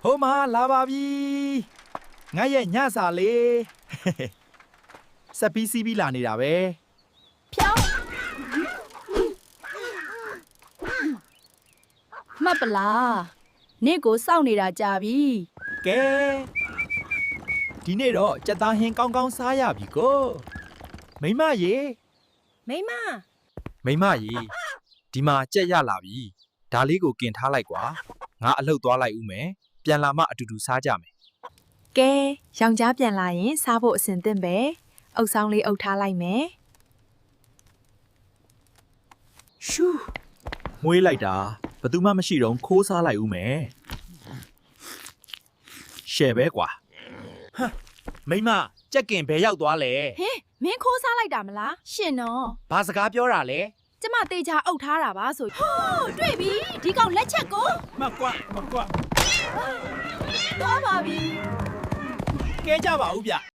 ဟိုမှာလာပါပြီငါရဲ့ညစာလေးစက်ပီးစီးပြီးလာနေတာပဲ ဖြောင်းမတ်ပလားနေ့ကိုစောင့်နေတာကြာပြီ ကဲဒီနေ့တော့ကြက်သားဟင်းကောင်းကောင်းစားရပြီကိုမိမရေ မိမ မိမရေဒီမှာကြက်ရလာပြီဒါလေးကိုกินထားလိုက်ကွာငါအလှုပ်သွားလိုက်ဦးမယ်ပြန်လာမှအတူတူစားကြမယ် ကဲယောက်ျားပြန်လာရင်စားဖို့အဆင်သင့်ပဲအုပ်ဆောင်လေးအုပ်ထားလိုက်မယ် ရှူးမွေးလိုက်တာဘသူမှမရှိတော့ခိုးစားလိုက်ဦးမယ်ရှယ်ပဲကွာဟမ်မိမကြက်ကင်ဘယ်ရောက်သွားလဲ ဟင်မင်းခိုးစားလိုက်တာမလားရှင်နော် ဘာစကားပြောတာလဲ ကျမတေချာအုပ်ထားတာပါဆိုဟိုးတွေ့ပြီဒီကောင်လက်ချက်ကို မကွမကွ သွားပါပြီ ကဲကြပါဦးဗျ